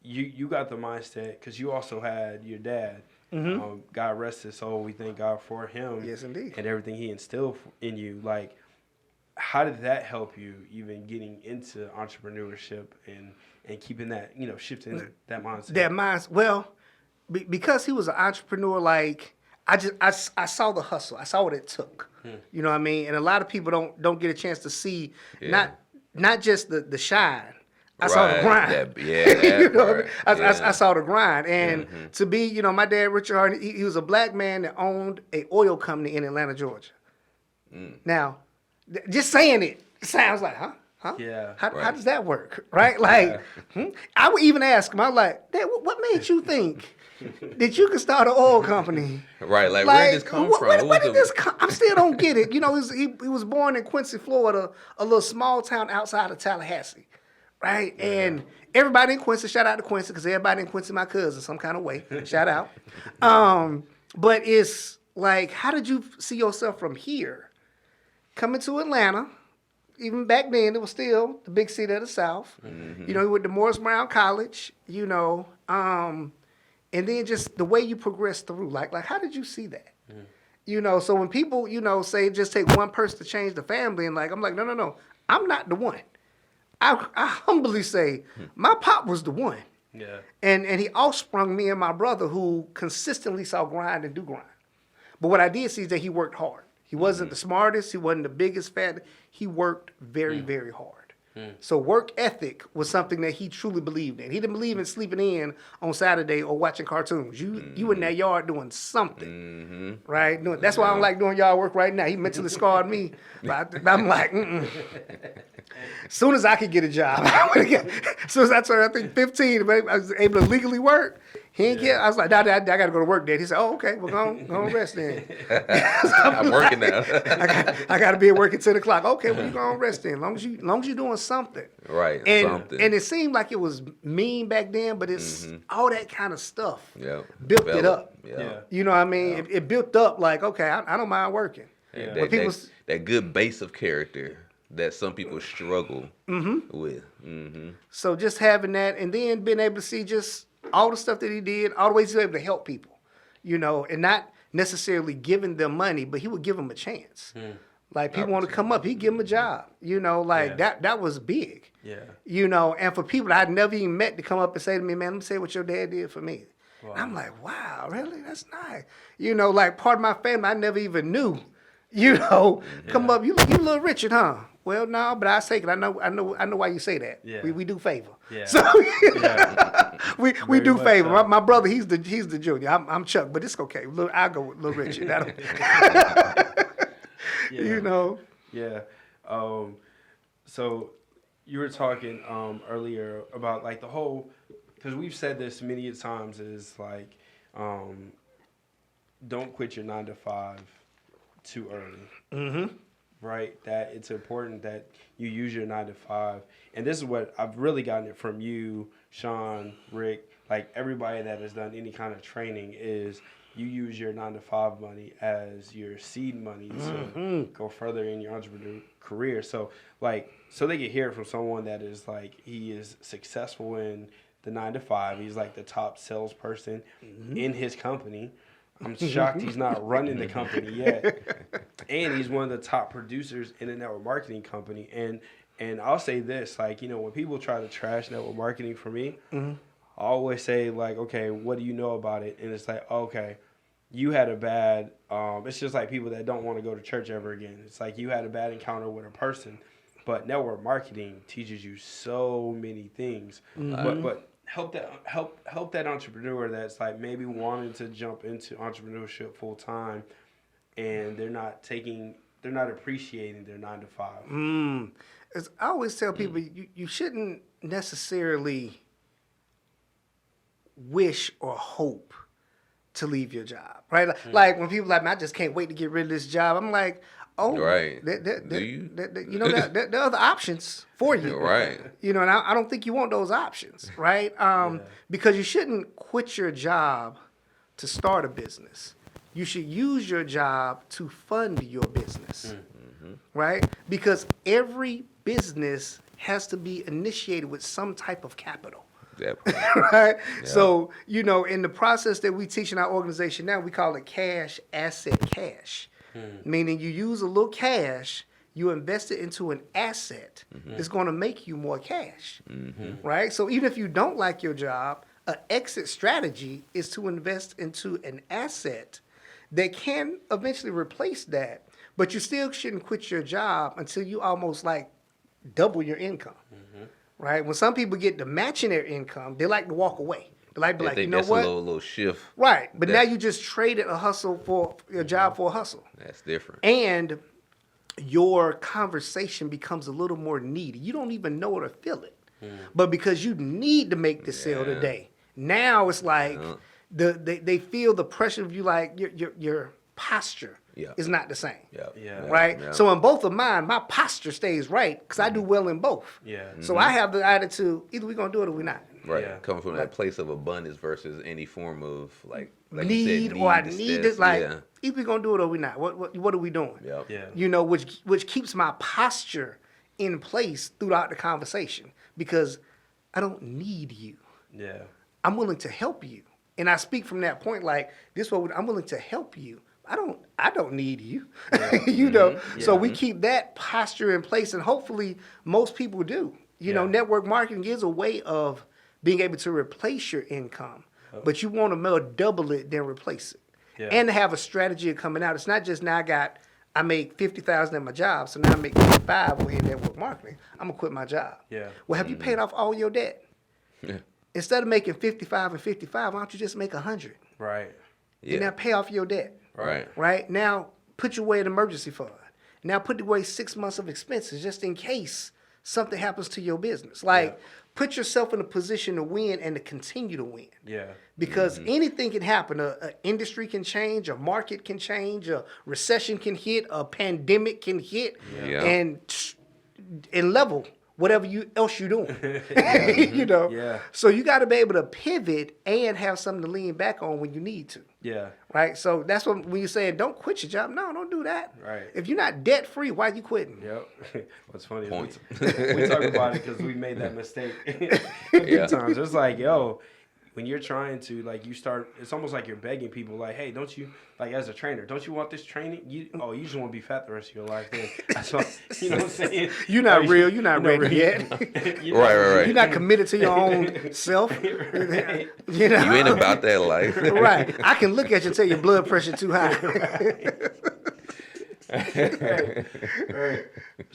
you got the mindset because you also had your dad. God rest his soul. We thank God for him. Yes, indeed. And everything he instilled in you. Like, how did that help you even getting into entrepreneurship and keeping that, shifting that mindset? That mindset. Well, because he was an entrepreneur, like I saw the hustle. I saw what it took. You know what I mean? And a lot of people don't get a chance to see not just the shine. I saw the grind. You know what I mean? I saw the grind. And to be, my dad, Richard Hardon, he was a black man that owned a oil company in Atlanta, Georgia. Now, just saying it sounds like, huh? Yeah. How does that work? Right? Like, I would even ask him, I was like, Dad, what made you think that you could start an oil company? Right, like where did this come from? Where did this come? I still don't get it. He was born in Quincy, Florida, a little small town outside of Tallahassee. Right? Yeah. And everybody in Quincy, shout out to Quincy, because everybody in Quincy my cousin some kind of way. Shout out. But it's like, how did you see yourself from here coming to Atlanta? Even back then, it was still the big city of the South. He went to Morris Brown College, and then just the way you progressed through. Like how did you see that? So when people, say just take one person to change the family, and I'm like, no, I'm not the one. I humbly say my pop was the one. Yeah. And he offsprung me and my brother who consistently saw grind and do grind. But what I did see is that he worked hard. He wasn't the smartest. He wasn't the biggest fat. He worked very, very hard. So work ethic was something that he truly believed in. He didn't believe in sleeping in on Saturday or watching cartoons. You in that yard doing something, right? That's why I don't like doing yard work right now. He mentally scarred me. But I'm like, As soon as I could get a job, as soon as I turned, I think 15, I was able to legally work. He ain't care. I was like, I got to go to work, Dad. He said, oh, okay, well, go on rest then. I'm working now. I got to be at work at 10 o'clock. Okay, well, you go on rest then, as long as you're doing something. Right, something. And it seemed like it was mean back then, but it's all that kind of stuff built it up. Yeah. You know what I mean? It built up like, okay, I don't mind working. Yeah. That good base of character that some people struggle with. So just having that, and then being able to see just all the stuff that he did, all the ways he was able to help people, and not necessarily giving them money, but he would give them a chance. Like people want to come up, he'd give them a job. That was big. Yeah. And for people that I'd never even met to come up and say to me, man, let me say what your dad did for me. Wow. I'm like, wow, really? That's nice. Like part of my family I never even knew. Come up, you little Richard, huh? Well, no, but I say it. I know why you say that. Yeah. We do favor. Yeah. So we do favor. My brother, he's the junior. I'm Chuck, but it's okay. I'll go with little Richard. Yeah. So you were talking earlier about like the whole, because we've said this many times, is like, don't quit your 9 to 5 too early. Right? That it's important that you use your 9 to 5. And this is what I've really gotten it from you, Sean, Rick, like everybody that has done any kind of training, is you use your 9 to 5 money as your seed money to go further in your entrepreneur career. So they can hear it from someone that is like, he is successful in the 9 to 5. He's like the top salesperson in his company. I'm shocked he's not running the company yet. And he's one of the top producers in a network marketing company. And I'll say this, like, when people try to trash network marketing for me, I always say, like, okay, what do you know about it? And it's like, okay, you had a bad, it's just like people that don't want to go to church ever again. It's like you had a bad encounter with a person, but network marketing teaches you so many things. But help that entrepreneur that's like maybe wanting to jump into entrepreneurship full time, and they're not appreciating their 9 to 5. As I always tell people, you shouldn't necessarily wish or hope to leave your job, right? Like when people are like, man, I just can't wait to get rid of this job. I'm like, oh, right. Do you? There are other options for you. Right. And I don't think you want those options, right? Because you shouldn't quit your job to start a business. You should use your job to fund your business, right? Because every business has to be initiated with some type of capital. That part. Right? So, you know, in the process that we teach in our organization now, we call it cash, asset, cash. Meaning you use a little cash, you invest it into an asset that's going to make you more cash. Right? So even if you don't like your job, an exit strategy is to invest into an asset that can eventually replace that, but you still shouldn't quit your job until you almost like double your income. Right? When some people get to matching their income, they like to walk away. They like to be I like, you think know that's what? a little shift. Right. But now That's- you just traded a hustle for your job for a hustle. That's different. And your conversation becomes a little more needy. You don't even know it or feel it. But because you need to make the sale Yeah. today, now it's like Yeah. they feel the pressure of you, like your posture Yeah. is not the same. Yeah. Right? Yeah. So in both of mine, my posture stays right because I do well in both. Yeah. So I have the attitude, either we're going to do it or we're not. Right. Yeah. Coming from that place of abundance versus any form of like you Need said, or I to need stress. it. Like, yeah. either we're going to do it or we're not. What are we doing? Yep. Yeah. You know, which keeps my posture in place throughout the conversation because I don't need you. Yeah. I'm willing to help you. And I speak from that point like this way, I'm willing to help you. I don't need you. You know. So we keep that posture in place and hopefully most people do. You know, network marketing is a way of being able to replace your income. But you want to more double it than replace it. Yeah. And to have a strategy of coming out. It's not just now I make $50,000 at my job, so now I make 55 over here in network marketing. I'm gonna quit my job. Yeah. Well, have you paid off all your debt? Yeah. Instead of making 55 and 55, why don't you just make 100? Right. And Yeah. now pay off your debt. Right. Right? Now put your away an emergency fund. Now put away 6 months of expenses just in case something happens to your business. Like put yourself in a position to win and to continue to win. Yeah. Because anything can happen. An industry can change, a market can change, a recession can hit, a pandemic can hit, Yeah. and level whatever else you're doing. You know? Yeah. So you got to be able to pivot and have something to lean back on when you need to. Yeah. Right? So that's when you're saying don't quit your job. No, don't do that. Right. If you're not debt free, why are you quitting? Yep. What's funny is Point. we talk about it because we made that mistake Yeah. big times. It's like, yo, when you're trying to it's almost like you're begging people, like, hey, don't you, like as a trainer, don't you want this training? You just want to be fat the rest of your life. Then that's what, you know what I'm saying? You're not Like, real. You're not ready ready. yet. You know, Right. You're not committed to your own self. Right. You know? You ain't about that life. Right. I can look at you and tell your blood pressure too high. Right.